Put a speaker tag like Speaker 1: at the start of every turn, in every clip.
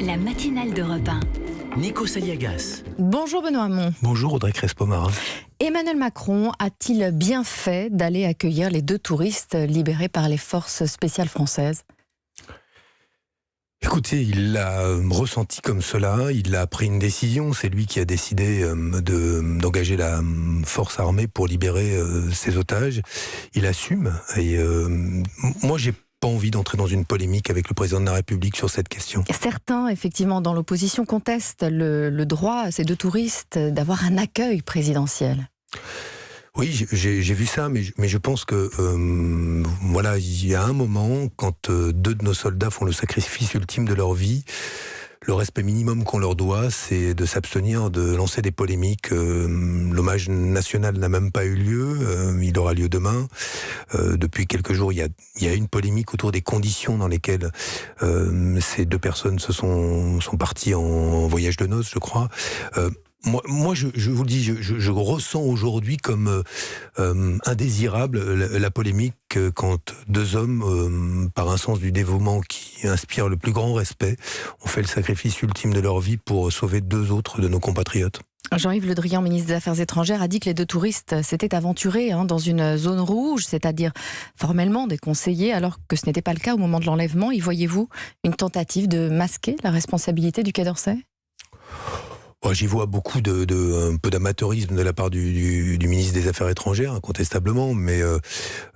Speaker 1: La matinale d'Europe 1.
Speaker 2: Nico Saliagas.
Speaker 3: Bonjour Benoît Hamon.
Speaker 4: Bonjour Audrey Crespo-Marin.
Speaker 3: Emmanuel Macron a-t-il bien fait d'aller accueillir les 2 touristes libérés par les forces spéciales françaises ?
Speaker 4: Écoutez, il l'a ressenti comme cela, il a pris une décision, c'est lui qui a décidé d'engager la force armée pour libérer ses otages. Il assume et moi j'ai pas envie d'entrer dans une polémique avec le président de la République sur cette question.
Speaker 3: Certains, effectivement, dans l'opposition contestent le droit à ces 2 touristes d'avoir un accueil présidentiel.
Speaker 4: Oui, j'ai vu ça, mais je pense que voilà, il y a un moment, quand 2 de nos soldats font le sacrifice ultime de leur vie, le respect minimum qu'on leur doit, c'est de s'abstenir de lancer des polémiques. L'hommage national n'a même pas eu lieu, il aura lieu demain. Depuis quelques jours, il y a une polémique autour des conditions dans lesquelles ces 2 personnes sont parties en voyage de noces, je crois. Moi, je vous le dis, je ressens aujourd'hui comme indésirable la polémique quand 2 hommes, par un sens du dévouement qui inspire le plus grand respect, ont fait le sacrifice ultime de leur vie pour sauver 2 autres de nos compatriotes.
Speaker 3: Jean-Yves Le Drian, ministre des Affaires étrangères, a dit que les 2 touristes s'étaient aventurés dans une zone rouge, c'est-à-dire formellement déconseillée, alors que ce n'était pas le cas au moment de l'enlèvement. Y voyez-vous une tentative de masquer la responsabilité du Quai d'Orsay ?
Speaker 4: J'y vois beaucoup un peu d'amateurisme de la part du ministre des Affaires étrangères, incontestablement, mais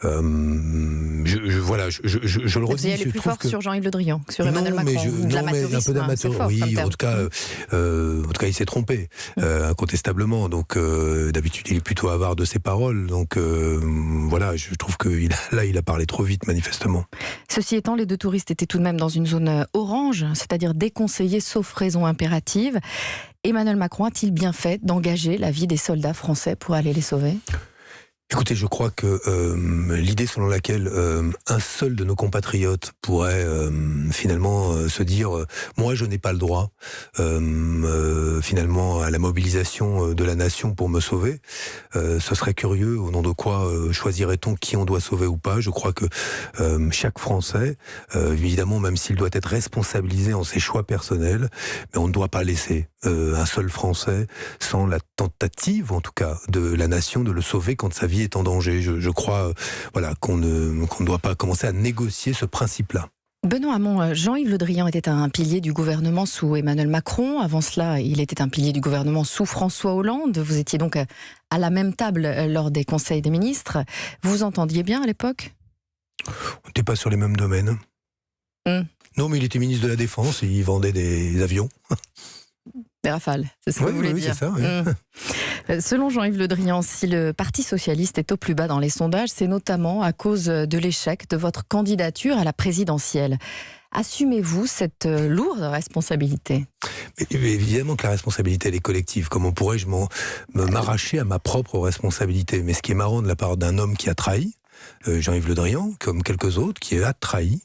Speaker 4: voilà, je le redis.
Speaker 3: Vous y allez plus fort sur Jean-Yves Le Drian que sur Emmanuel Macron.
Speaker 4: Mais un peu d'amateurisme. Oui, en tout cas, il s'est trompé, incontestablement. Donc, d'habitude, il est plutôt avare de ses paroles. Donc, voilà, je trouve qu'il a parlé trop vite, manifestement.
Speaker 3: Ceci étant, les 2 touristes étaient tout de même dans une zone orange, c'est-à-dire déconseillée sauf raison impérative. Emmanuel Macron a-t-il bien fait d'engager la vie des soldats français pour aller les sauver ?
Speaker 4: Écoutez, je crois que l'idée selon laquelle un seul de nos compatriotes pourrait finalement se dire moi je n'ai pas le droit finalement à la mobilisation de la nation pour me sauver, ce serait curieux. Au nom de quoi choisirait-on qui on doit sauver ou pas ? Je crois que chaque Français, évidemment, même s'il doit être responsabilisé en ses choix personnels, mais on ne doit pas laisser un seul Français sans la tentative, en tout cas, de la nation de le sauver quand sa vie est en danger. Je crois voilà, qu'on ne doit pas commencer à négocier ce principe-là.
Speaker 3: Benoît Hamon, Jean-Yves Le Drian était un pilier du gouvernement sous Emmanuel Macron. Avant cela, il était un pilier du gouvernement sous François Hollande. Vous étiez donc à la même table lors des conseils des ministres. Vous vous entendiez bien à l'époque ?
Speaker 4: On n'était pas sur les mêmes domaines. Non, mais il était ministre de la Défense et il vendait des avions.
Speaker 3: Des Rafales, c'est ce que vous voulez dire.
Speaker 4: Oui, c'est ça, oui.
Speaker 3: Selon Jean-Yves Le Drian, si le Parti socialiste est au plus bas dans les sondages, c'est notamment à cause de l'échec de votre candidature à la présidentielle. Assumez-vous cette lourde responsabilité ?
Speaker 4: Mais évidemment que la responsabilité, elle est collective. Comment pourrais-je m'arracher à ma propre responsabilité ? Mais ce qui est marrant de la part d'un homme qui a trahi, Jean-Yves Le Drian, comme quelques autres, qui a trahi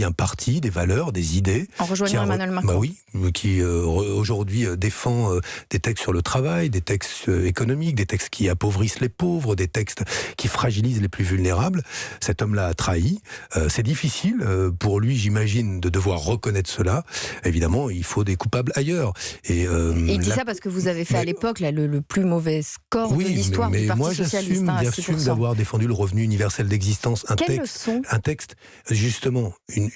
Speaker 4: un parti, des valeurs, des idées.
Speaker 3: En rejoignant Emmanuel Macron.
Speaker 4: Bah oui, qui aujourd'hui défend des textes sur le travail, des textes économiques, des textes qui appauvrissent les pauvres, des textes qui fragilisent les plus vulnérables. Cet homme-là a trahi. C'est difficile pour lui, j'imagine, de devoir reconnaître cela. Évidemment, il faut des coupables ailleurs. Et il
Speaker 3: dit ça parce que vous avez fait à l'époque le plus mauvais score de l'histoire du Parti socialiste.
Speaker 4: Moi, j'assume d'avoir défendu le revenu universel d'existence. Un texte, justement,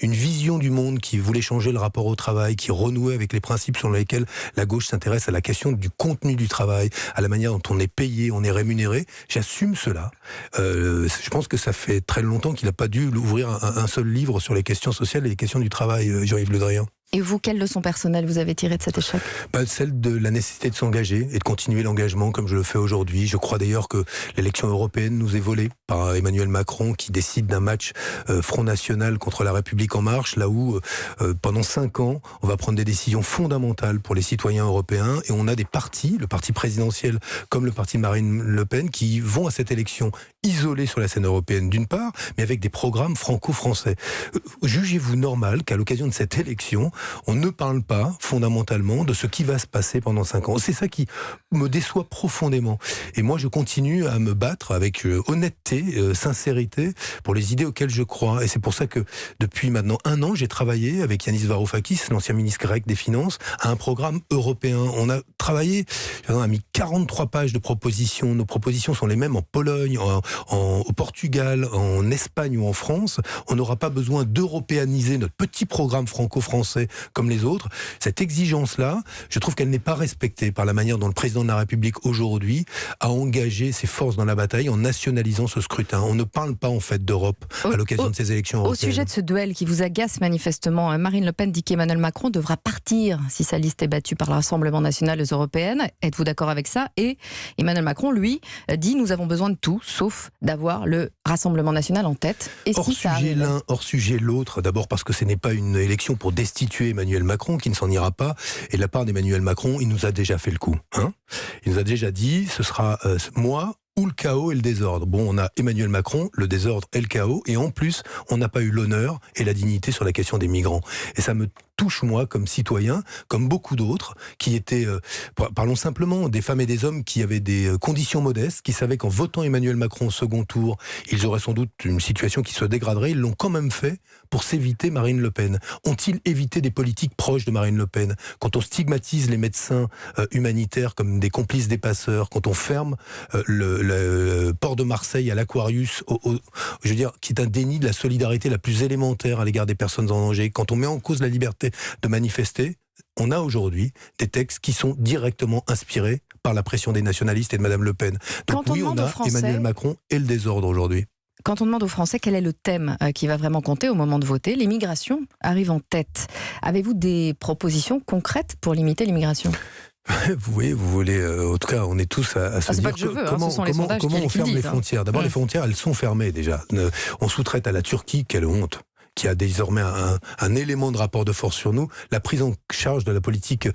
Speaker 4: une vision du monde qui voulait changer le rapport au travail, qui renouait avec les principes sur lesquels la gauche s'intéresse à la question du contenu du travail, à la manière dont on est payé, on est rémunéré. J'assume cela. Je pense que ça fait très longtemps qu'il n'a pas dû ouvrir un seul livre sur les questions sociales et les questions du travail, Jean-Yves Le Drian.
Speaker 3: Et vous, quelle leçon personnelle vous avez tirée de cet échec ?
Speaker 4: Celle de la nécessité de s'engager et de continuer l'engagement comme je le fais aujourd'hui. Je crois d'ailleurs que l'élection européenne nous est volée par Emmanuel Macron qui décide d'un match Front National contre la République En Marche, là où pendant 5 ans, on va prendre des décisions fondamentales pour les citoyens européens et on a des partis, le parti présidentiel comme le parti de Marine Le Pen, qui vont à cette élection isolés sur la scène européenne d'une part, mais avec des programmes franco-français. Jugez-vous normal qu'à l'occasion de cette élection, on ne parle pas fondamentalement de ce qui va se passer pendant 5 ans. C'est ça qui me déçoit profondément. Et moi, je continue à me battre avec honnêteté, sincérité, pour les idées auxquelles je crois. Et c'est pour ça que depuis maintenant 1 an, j'ai travaillé avec Yanis Varoufakis, l'ancien ministre grec des Finances, à un programme européen. On a travaillé, on a mis 43 pages de propositions. Nos propositions sont les mêmes en Pologne, au Portugal, en Espagne ou en France. On n'aura pas besoin d'européaniser notre petit programme franco-français comme les autres. Cette exigence-là, je trouve qu'elle n'est pas respectée par la manière dont le président de la République aujourd'hui a engagé ses forces dans la bataille en nationalisant ce scrutin. On ne parle pas en fait d'Europe à l'occasion de ces élections européennes.
Speaker 3: Au sujet de ce duel qui vous agace manifestement, Marine Le Pen dit qu'Emmanuel Macron devra partir si sa liste est battue par le Rassemblement national aux européennes. Êtes-vous d'accord avec ça? Et Emmanuel Macron, lui, dit nous avons besoin de tout, sauf d'avoir le Rassemblement national en tête. Et
Speaker 4: hors
Speaker 3: si ça
Speaker 4: sujet
Speaker 3: arrive
Speaker 4: l'un, hors sujet l'autre. D'abord parce que ce n'est pas une élection pour destituer Emmanuel Macron, qui ne s'en ira pas. Et de la part d'Emmanuel Macron, il nous a déjà fait le coup. Il nous a déjà dit, ce sera moi ou le chaos et le désordre. Bon, on a Emmanuel Macron, le désordre et le chaos, et en plus, on n'a pas eu l'honneur et la dignité sur la question des migrants. Et ça me touche, moi, comme citoyen, comme beaucoup d'autres, qui étaient, parlons simplement, des femmes et des hommes qui avaient des conditions modestes, qui savaient qu'en votant Emmanuel Macron au second tour, ils auraient sans doute une situation qui se dégraderait. Ils l'ont quand même fait pour s'éviter Marine Le Pen. Ont-ils évité des politiques proches de Marine Le Pen? Quand on stigmatise les médecins humanitaires comme des complices des passeurs, quand on ferme le port de Marseille à l'Aquarius, je veux dire, qui est un déni de la solidarité la plus élémentaire à l'égard des personnes en danger, quand on met en cause la liberté de manifester, on a aujourd'hui des textes qui sont directement inspirés par la pression des nationalistes et de Madame Le Pen. Donc oui, on a Emmanuel Macron et le désordre aujourd'hui.
Speaker 3: Quand on demande aux Français quel est le thème qui va vraiment compter au moment de voter, l'immigration arrive en tête. Avez-vous des propositions concrètes pour limiter l'immigration ?
Speaker 4: Vous voulez, en tout cas, on est tous à se dire comment on ferme les frontières. D'abord, les frontières, elles sont fermées déjà. On sous-traite à la Turquie, quelle honte, qui a désormais un élément de rapport de force sur nous, la prise en charge de la politique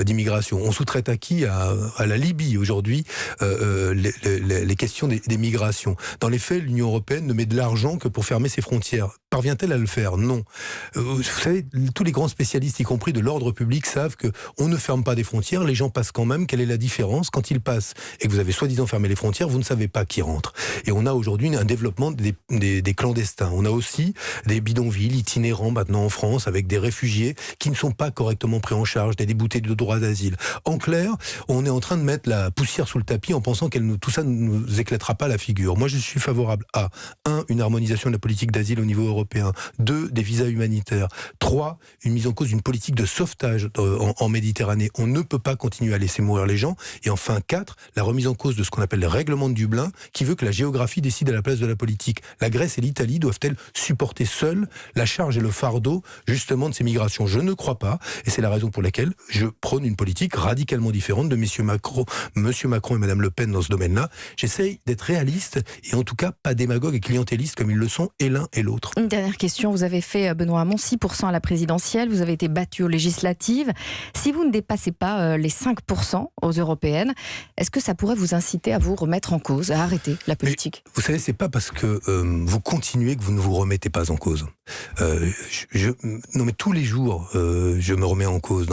Speaker 4: d'immigration. On sous-traite à qui? À la Libye aujourd'hui, les questions des migrations. Dans les faits, l'Union européenne ne met de l'argent que pour fermer ses frontières. Parvient-elle à le faire? Non. Vous savez, tous les grands spécialistes, y compris de l'ordre public, savent qu'on ne ferme pas des frontières, les gens passent quand même. Quelle est la différence? Quand ils passent et que vous avez soi-disant fermé les frontières, vous ne savez pas qui rentre. Et on a aujourd'hui un développement des clandestins. On a aussi des bidonvilles itinérants maintenant en France avec des réfugiés qui ne sont pas correctement pris en charge, des déboutés de droit d'asile. En clair, on est en train de mettre la poussière sous le tapis en pensant tout ça ne nous éclatera pas la figure. Moi, je suis favorable à 1. Une harmonisation de la politique d'asile au niveau européen. 2. Des visas humanitaires. 3. Une mise en cause d'une politique de sauvetage en Méditerranée. On ne peut pas continuer à laisser mourir les gens. Et enfin 4. La remise en cause de ce qu'on appelle le règlement de Dublin, qui veut que la géographie décide à la place de la politique. La Grèce et l'Italie doivent-elles supporter seules la charge et le fardeau justement de ces migrations? Je ne crois pas. Et c'est la raison pour laquelle je prône une politique radicalement différente de Monsieur Macron et Madame Le Pen dans ce domaine-là. J'essaye d'être réaliste et en tout cas pas démagogue et clientéliste comme ils le sont et l'un et l'autre.
Speaker 3: Une dernière question, vous avez fait, Benoît Hamon, 6% à la présidentielle, vous avez été battu aux législatives. Si vous ne dépassez pas les 5% aux européennes, est-ce que ça pourrait vous inciter à vous remettre en cause, à arrêter la politique?
Speaker 4: Mais, vous savez, c'est pas parce que vous continuez que vous ne vous remettez pas en cause. Non mais tous les jours, je me remets en cause.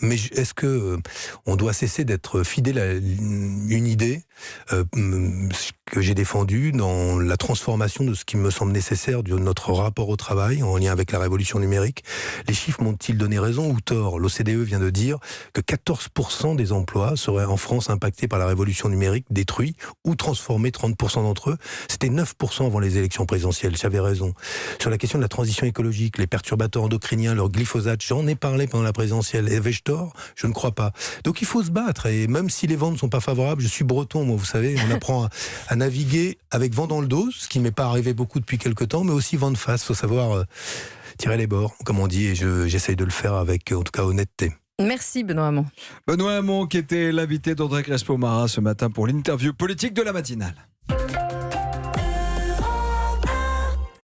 Speaker 4: Mais est-ce que on doit cesser d'être fidèle à une idée que j'ai défendue dans la transformation de ce qui me semble nécessaire de notre rapport au travail en lien avec la révolution numérique? Les chiffres m'ont-ils donné raison ou tort? L'OCDE vient de dire que 14% des emplois seraient en France impactés par la révolution numérique, détruits ou transformés, 30% d'entre eux. C'était 9% avant les élections présidentielles, j'avais raison. Sur la question de la transition écologique, les perturbateurs endocriniens, leur glyphosate, j'en ai parlé pendant la présidentielle. Avais-je tort? Je ne crois pas. Donc il faut se battre, et même si les vents ne sont pas favorables, je suis breton, moi, vous savez, on apprend à naviguer avec vent dans le dos, ce qui ne m'est pas arrivé beaucoup depuis quelques temps, mais aussi vent de face. Il faut savoir tirer les bords, comme on dit, et j'essaye de le faire avec, en tout cas, honnêteté.
Speaker 3: Merci Benoît Hamon.
Speaker 1: Benoît Hamon qui était l'invité d'André Crespo-Mara ce matin pour l'interview politique de la matinale.